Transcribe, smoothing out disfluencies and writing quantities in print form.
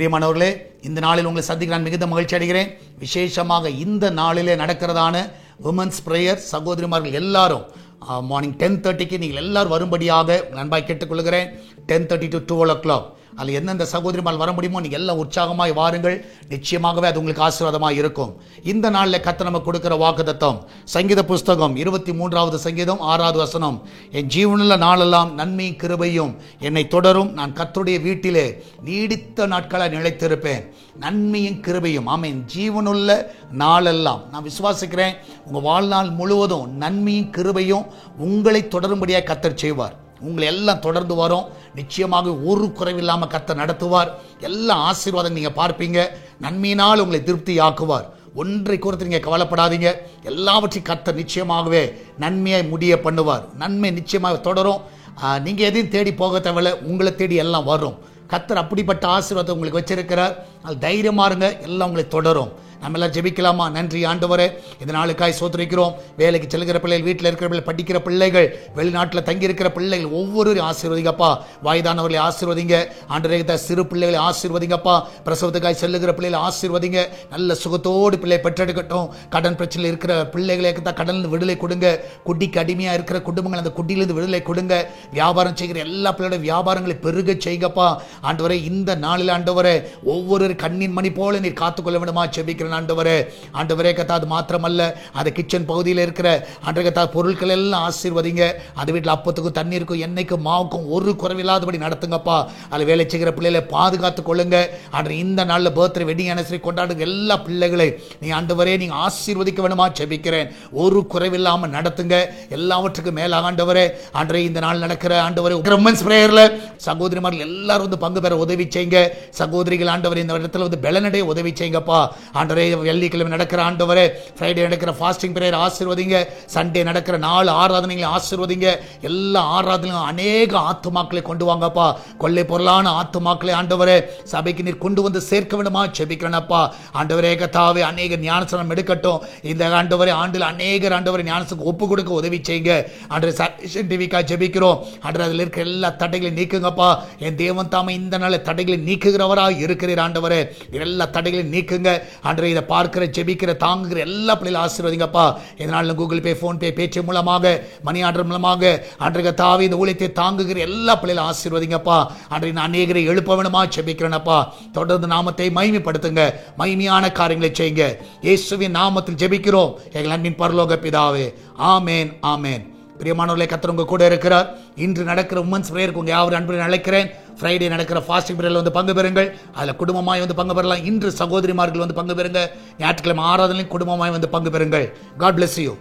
பிரியமானவர்களே, இந்த நாளில் உங்களை சந்திக்க நான் மிகுந்த மகிழ்ச்சி அடைகிறேன். விசேஷமாக இந்த நாளிலே நடக்கிறதான உமன்ஸ் பிரேயர் சகோதரிமார்கள் எல்லாரும் மார்னிங் 10:30க்கு நீங்கள் எல்லாரும் வரும்படியாக நண்பாய் கேட்டுக்கொள்கிறேன். 10:30 to 12 o'clock அதில் எந்தெந்த சகோதரிமால் வர முடியுமோ நீங்கள் எல்லாம் உற்சாகமாய் வாருங்கள். நிச்சயமாகவே அது உங்களுக்கு ஆசீர்வாதமாக இருக்கும். இந்த நாளில் கர்த்தர் நமக்கு கொடுக்கிற வாக்குத்தத்தம் சங்கீத புஸ்தகம் 23வது சங்கீதம் 6வது வசனம். என் ஜீவனுள்ள நாளெல்லாம் நன்மையும் கிருபையும் என்னை தொடரும். நான் கர்த்தருடைய வீட்டிலே நீடித்த நாட்களை நிலைத்திருப்பேன். நன்மையும் கிருபையும், ஆமென். ஜீவனுள்ள நாளெல்லாம் நான் விசுவாசிக்கிறேன், உங்கள் வாழ்நாள் முழுவதும் நன்மையும் கிருபையும் உங்களை தொடரும்படியாக கர்த்தர் செய்வார். உங்களை எல்லாம் தொடர்ந்து வரும். நிச்சயமாக ஒரு குறைவில்லாமல் கர்த்தர் நடத்துவார். எல்லா ஆசீர்வாதம் நீங்கள் பார்ப்பீங்க. நன்மையினால் உங்களை திருப்தி ஆக்குவார். ஒன்றை குறித்து நீங்கள் கவலைப்படாதீங்க. எல்லாவற்றையும் கர்த்தர் நிச்சயமாகவே நன்மையை முடிய பண்ணுவார். நன்மை நிச்சயமாக தொடரும். நீங்கள் எதையும் தேடி போக தேவையில்லை, உங்களை தேடி எல்லாம் வரும். கர்த்தர் அப்படிப்பட்ட ஆசீர்வாதத்தை உங்களுக்கு வச்சிருக்கிறார். அது தைரியமாக இருங்க, எல்லாம் உங்களை தொடரும். நம்ம எல்லாம் ஜெபிக்கலாமா? நன்றி ஆண்டவரே, இந்த நாளுக்காய் சோதரிக்கிறோம். வேலைக்கு செல்கிற பிள்ளைகள், வீட்டில் இருக்கிற பிள்ளைகள், படிக்கிற பிள்ளைகள், வெளிநாட்டில் தங்கியிருக்கிற பிள்ளைகள் ஒவ்வொருவரையும் ஆசீர்வதிங்கப்பா. வயதானவர்களை ஆசீர்வதிங்க ஆண்டவரே. சிறு பிள்ளைகளை ஆசீர்வதிங்கப்பா. பிரசவத்துக்காய் செல்லுகிற பிள்ளைகளை ஆசீர்வதிங்க. நல்ல சுகத்தோடு பிள்ளை பெற்றெடுக்கட்டும். கடன் பிரச்சனையில் இருக்கிற பிள்ளைகளுக்கு தான் கடனில் விடுதலை கொடுங்க. குட்டிக்கு அடிமையாக இருக்கிற குடும்பங்கள் அந்த குட்டியிலிருந்து விடுதலை கொடுங்க. வியாபாரம் செய்கிற எல்லா பிள்ளையோட வியாபாரங்களை பெருக செய்கப்பா. ஆண்டவரே, இந்த நாளில் ஆண்டவரே ஒவ்வொரு கண்ணின் மணி போல நீர் காத்துக்கொள்ள வேண்டுமா ஜெபிக்கிறேன் ஆண்டவரே. ஆண்டவரே கத்தா, அது மாத்திரமல்ல, அது கிச்சன் பகுதியில் இருக்கிற ஆண்டவரே கத்தா பொருட்கள் எல்லாம் ஆசீர்வதிங்க. அது வீட்டில் அப்பத்துக்கும் தண்ணீருக்கும் எண்ணெய்க்கும் மாவுக்கும் ஒரு குறைவில்லாதபடி நடத்துங்கப்பா. அதில் வேலை செய்கிற பிள்ளைகளை பாதுகாத்துக் கொள்ளுங்க. ஆண்டவரே, இந்த நாளில் பர்த்டே வெட்டிங் அனிவர்சரி கொண்டாடுங்க எல்லா பிள்ளைகளை நீ ஆண்டவரே நீங்க ஆசீர்வதிக்க வேண்டுமா ஜெபிக்கிறேன். ஒரு குறைவில்லாமல் நடத்துங்க. எல்லாவற்றுக்கும் மேலாக ஆண்டவரே, ஆண்டவரே இந்த நாள் நடக்கிற ஆண்டவரே உமன்ஸ் பிரேயர்ல சகோதரிமார்கள் எல்லாரும் வந்து பங்கு பெற உதவி செய்யுங்க. சகோதரிகள் ஆண்டவரே இந்த இடத்துல வந்து பலனடைய உதவி செய்யுங்கப்பா. ஆண்டவரே, வெள்ளிக்கிழமை நடக்கிற ஆண்டவரே, ஃப்ரைடே நடக்கிற ஃபாஸ்டிங் பிரேயர் ஆசீர்வதிங்க. சண்டே நடக்கிற 4 ஆராதனைகளை ஆசீர்வதிங்க. எல்லா ஆராதனையும் அநேக ஆத்துமாக்களை கொண்டு வாங்கப்பா. கொள்ளை பொருளான ஆத்துமாக்களை ஆண்டவரே சபைக்கு நீர் கொண்டு வந்து சேர்க்க வேண்டுமா ஜெபிக்கிறேனப்பா. ஆண்டவரே கத்தாவே, அநேக ஞானஸ்நானம் எடுக்கட்டும். இந்த ஆண்டவரே ஆண்டில் அநேகர் ஆண்டவரே ஞானத்துக்கு ஒப்பு கொடுக்க உதவி செய்யுங்க. ஆண்டவரே சர்வேஷன் டிவிக்காக ஜெபிக்கிறோம். ஆண்டவரே அதில் இருக்கிற எல்லா தடைகளையும் நீக்குங்கப்பா. என் தேவன் தாமே இந்த நாள் தடைகளை நீக்குகிறவராக இருக்கிறீர். ஆண்டவரே எல்லா தடைகளையும் நீக்குங்க. ஆண்டவரே, இதை பார்க்கிற ஜெபிக்கிற தாங்குகிற எல்லா பிள்ளைகளும் ஆசீர்வதிங்கப்பா. இதனால கூகுள் பே, போன் பே, பேச்சு மூலமாக, மணி ஆர்டர் மூலமாக ஆண்டவரே கத்தாவே இந்த ஊழியத்தை தாங்குகிற எல்லா பிள்ளைகளும் ஆசீர்வதிங்கப்பா. ஆண்டவரே, நான் அநேகரை எழுப்ப வேணுமா ஜெபிக்கிறேனப்பா. தொடர்ந்து நாமத்தை மகிமைப்படுத்துங்க. மகிமையான காரியங்களை செய்யுங்க. இயேசுவின் நாமத்தில் ஜெபிக்கிறோம் எங்கள் அன்பின் பரலோக பிதாவே. ஆமேன், ஆமேன். பிரியமானவர்களே, கர்த்தர் உங்க கூட இருக்கிறார். இன்று நடக்கிற உமன்ஸ் பிரேயருக்கு உங்க யாவரும் அன்புடன் அழைக்கிறேன். ஃப்ரைடே நடக்கிற ஃபாஸ்டிங் பிரேயர்ல வந்து பங்கு பெறுங்கள். அதில் குடும்பமாய் வந்து பங்கு பெறலாம். இன்று சகோதரிமார்கள் வந்து பங்கு பெறுங்க. ஞாயிற்றுக்கிழமை ஆராதனையும் குடும்பமாய் வந்து பங்கு பெறுங்கள். God bless you.